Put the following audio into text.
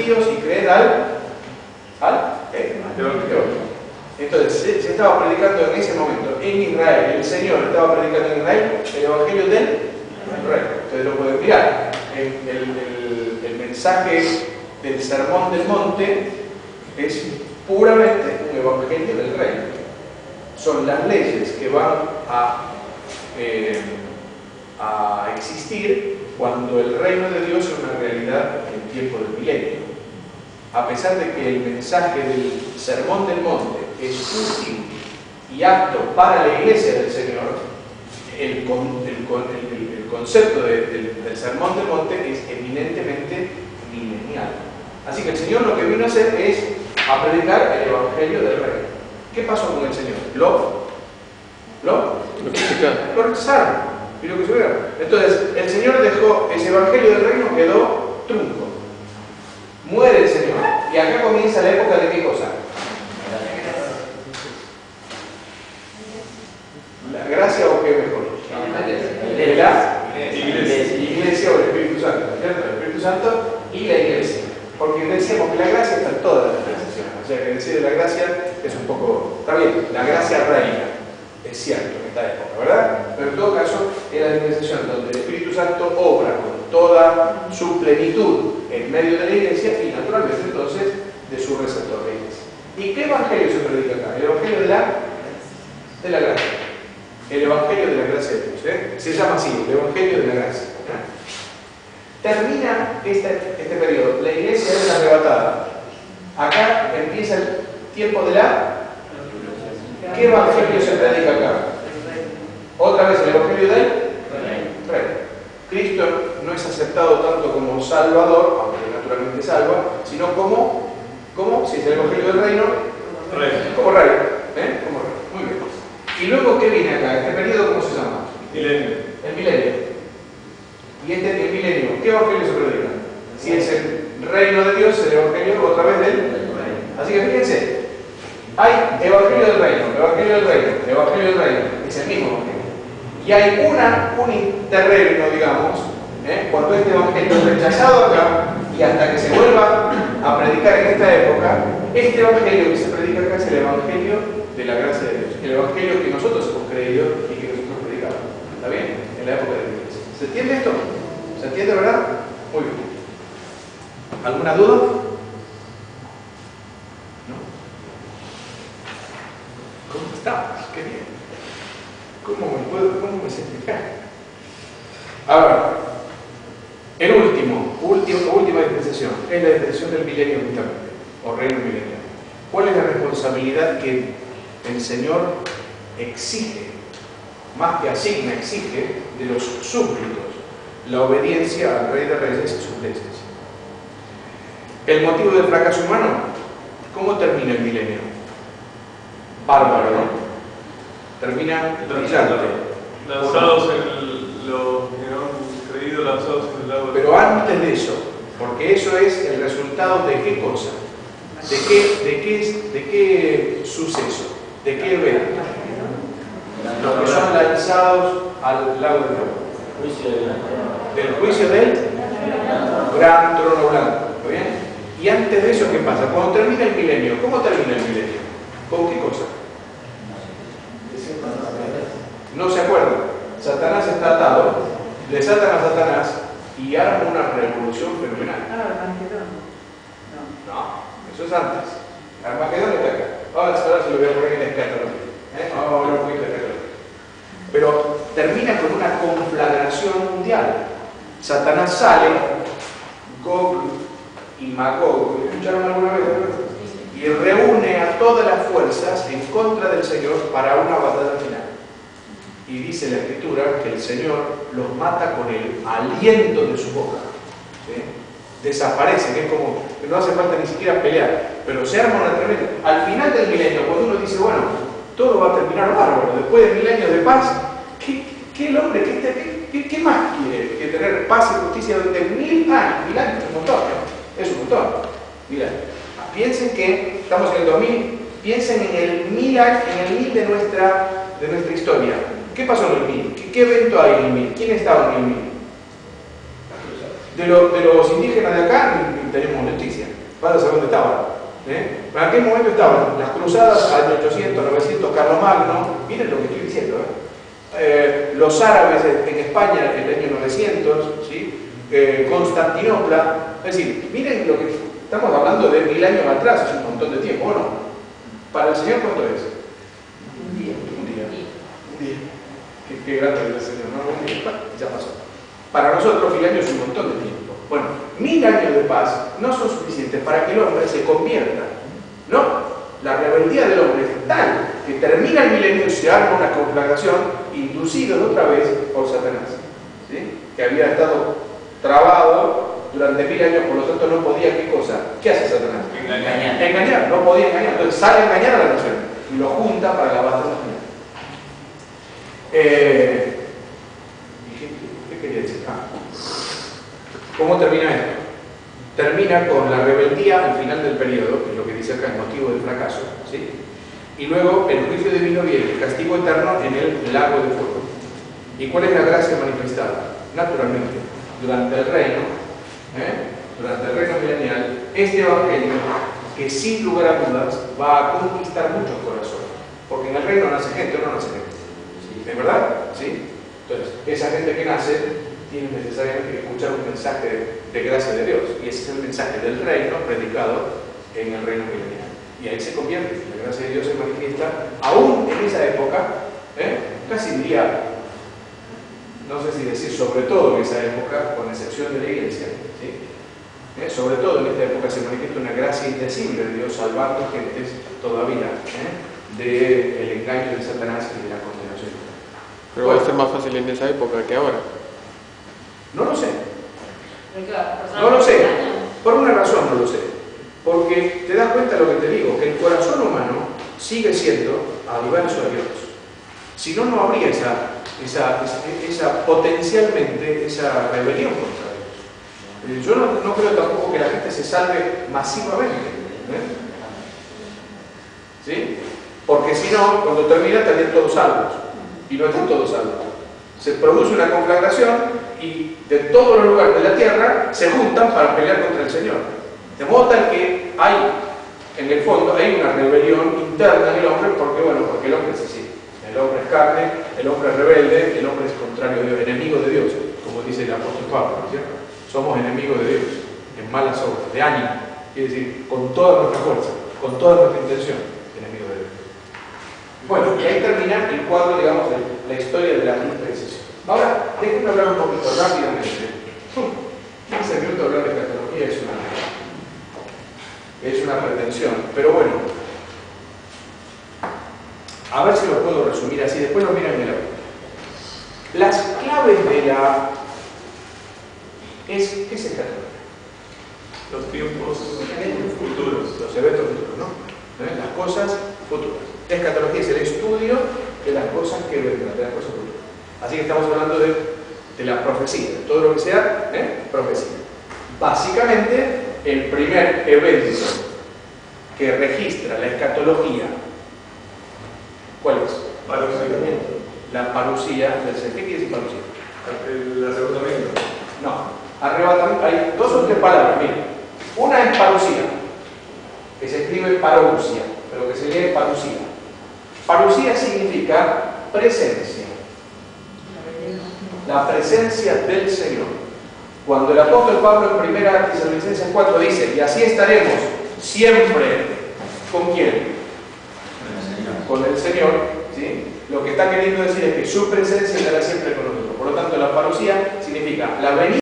judíos y creed al Evangelio. Entonces, se estaba predicando en ese momento en Israel, el Señor estaba predicando en Israel el Evangelio del Reino. Ustedes lo pueden mirar. El mensaje del Sermón del Monte es puramente un Evangelio del Reino. Son las leyes que van a existir cuando el reino de Dios es una realidad en el tiempo del milenio. A pesar de que el mensaje del Sermón del Monte es útil y apto para la iglesia del Señor, el concepto del Sermón del Monte es eminentemente milenial. Así que el Señor lo que vino a hacer es a predicar el Evangelio del Reino. ¿Qué pasó con el Señor? Lo rechazaron. Y lo que se vea. Entonces, el Señor dejó ese Evangelio del Reino, quedó trunco. Muere el Señor. Y acá comienza la época de qué cosa? ¿La gracia o qué mejor? De la iglesia o el Espíritu Santo, ¿cierto? El Espíritu Santo y la iglesia. Porque decíamos que la gracia está en todas las dispensaciones. O sea que decir de la gracia es un poco... Está bien, la gracia reina. Es cierto en esta época, ¿verdad? Pero en todo caso, es la dispensación donde el Espíritu Santo obra con toda su plenitud en medio de la iglesia y naturalmente entonces de su receptor de iglesia. ¿Y qué evangelio se predica acá? El evangelio de la gracia. El evangelio de la gracia de Dios. Se llama así, el evangelio de la gracia. Termina este periodo. La iglesia es arrebatada. Acá empieza el tiempo de la... ¿Qué evangelio se predica acá? Otra vez el evangelio del Reino. Cristo no es aceptado tanto como Salvador, aunque naturalmente salva, sino como si es el evangelio del Reino, como Rey. Como Rey. Muy bien. Y luego, ¿qué viene acá? ¿Este periodo cómo se llama? Milenio. El milenio. ¿Y el milenio? ¿Qué evangelio se predica? Si es el reino de Dios, el evangelio otra vez del Reino. Así que fíjense. Hay Evangelio del Reino, Evangelio del Reino, Evangelio del Reino, es el mismo Evangelio. Y hay un interregno, digamos, cuando este Evangelio es rechazado acá y hasta que se vuelva a predicar en esta época, este Evangelio que se predica acá es el Evangelio de la gracia de Dios, el Evangelio que nosotros hemos creído y que nosotros predicamos. ¿Está bien? En la época de la iglesia. ¿Se entiende esto? ¿Se entiende, verdad? Muy bien. ¿Alguna duda? ¿Cómo estamos? Qué bien. ¿Cómo me siento acá? Ahora, el última dispensación es la dispensación del milenio justamente, o reino milenial. ¿Cuál es la responsabilidad que el Señor exige, más que asigna, exige de los súbditos? La obediencia al Rey de Reyes y sus leyes. El motivo del fracaso humano, ¿cómo termina el milenio? Bárbaro, ¿no? Termina brillante. Lanzados en los que han creído, lanzados en el lago. Pero antes de eso, porque eso es el resultado de qué cosa, de qué suceso, de qué evento. Los que son lanzados al lago de fuego. Del juicio del gran trono blanco. ¿Está bien? Y antes de eso, ¿qué pasa? Cuando termina el milenio, ¿cómo termina el milenio? ¿Con qué cosa? No se acuerdan. Satanás está atado, desatan a Satanás y arma una revolución fenomenal. No, eso es antes. Armagedón está acá. Ahora se lo voy a poner en escatología. Ahora un poquito de escatología. Pero termina con una conflagración mundial. Satanás sale, Gog y Magog, ¿lo escucharon alguna vez? Y reúne a todas las fuerzas en contra del Señor para una batalla final. Y dice la Escritura que el Señor los mata con el aliento de su boca. ¿Sí? Desaparecen, es como que no hace falta ni siquiera pelear, pero se arma una tremenda. Al final del milenio, cuando uno dice, bueno, todo va a terminar bárbaro, después de 1000 años de paz, ¿qué el hombre, qué más quiere que tener paz y justicia durante 1000 años? 1000 años es un montón, ¿no? Es un montón. Mira, piensen que estamos en el 2000, piensen en el 1000 de nuestra historia. ¿Qué pasó en el 1000? ¿Qué evento hay en el 1000? ¿Quién estaba en el 1000? De los indígenas de acá ni tenemos noticia. Vas a saber dónde estaban. En aquel momento estaban las cruzadas, año 800, 900, Carlomagno, miren lo que estoy diciendo, los árabes en España en el año 900, ¿sí? Constantinopla, es decir, miren lo que estamos hablando de 1000 años atrás, es un montón de tiempo, ¿o no? Para el Señor, ¿cuánto es? Un día. Un día. Qué grande es el Señor, ¿no? Un día. Bueno, ya pasó. Para nosotros 1000 años es un montón de tiempo. Bueno, 1000 años de paz no son suficientes para que el hombre se convierta. No, la rebeldía del hombre es tal que termina el milenio y se arma una conflagración inducido otra vez por Satanás, ¿sí? Que había estado trabado durante 1000 años, por lo tanto no podía, ¿qué cosa? ¿Qué hace Satanás? Engañar, no podía engañar, entonces sale a engañar a la nación y lo junta para la batalla final. ¿Qué quería decir? ¿Cómo termina esto? Termina con la rebeldía al final del periodo, que es lo que dice acá, el motivo del fracaso, ¿sí? Y luego el juicio divino viene, el castigo eterno en el lago de fuego. ¿Y cuál es la gracia manifestada? Naturalmente, durante el reino milenial, este evangelio, que sin lugar a dudas va a conquistar muchos corazones, porque en el reino nace gente o no nace gente, ¿sí? ¿Es verdad? ¿Sí? Entonces, esa gente que nace tiene necesariamente que escuchar un mensaje de gracia de Dios, y ese es el mensaje del reino predicado en el reino milenial. Y ahí se convierte, la gracia de Dios se manifiesta, aún en esa época, casi diría, no sé si decir sobre todo en esa época, con excepción de la iglesia, ¿sí? Sobre todo en esta época se manifiesta una gracia indecible de Dios salvando gentes todavía del engaño de Satanás y de la condenación. Pero va a ser más fácil en esa época que ahora. No lo sé. No lo sé. Por una razón no lo sé. Porque te das cuenta de lo que te digo, que el corazón humano sigue siendo adverso a Dios. Si no, no habría esa potencialmente esa rebelión contra Dios. Yo no creo tampoco que la gente se salve masivamente. ¿Sí? Porque si no, cuando termina estarían todos salvos. Y no están todos salvos. Se produce una conflagración y de todos los lugares de la tierra se juntan para pelear contra el Señor. De modo tal que hay, en el fondo, hay una rebelión interna en el hombre, porque el hombre es así. El hombre es carne, el hombre es rebelde, el hombre es contrario a Dios, enemigo de Dios, como dice el apóstol Pablo, ¿no es cierto? Somos enemigos de Dios, en malas obras, de ánimo, quiere decir, con toda nuestra fuerza, con toda nuestra intención, enemigo de Dios. Bueno, y ahí termina el cuadro, digamos, de la historia de la dispensación. Ahora, déjenme hablar un poquito rápidamente. 15 minutos de hablar de escatología es una pretensión, pero bueno, a ver si lo puedo resumir así, después lo miran en el audio. Las claves de la... ¿Qué es escatología? Los tiempos futuros. Los eventos futuros, ¿no? Las cosas futuras. La escatología es el estudio de las cosas que vendrán, de las cosas futuras. Así que estamos hablando de la profecía, de todo lo que sea profecía. Básicamente, el primer evento que registra la escatología, ¿cuál es? Parucía. La parucía del Señor. ¿Qué quiere decir parucía? El arrebatamiento. No, arrebatamiento. Hay dos o tres palabras, miren. Una es parucía, que se escribe parousia, pero que se lee parucía. Parucía significa presencia. La presencia del Señor. Cuando el apóstol Pablo en 1 Tesalonicenses 4 dice, y así estaremos siempre, ¿con quién? Con el Señor, ¿sí? Lo que está queriendo decir es que su presencia estará siempre con nosotros. Por lo tanto, la parucía significa la venida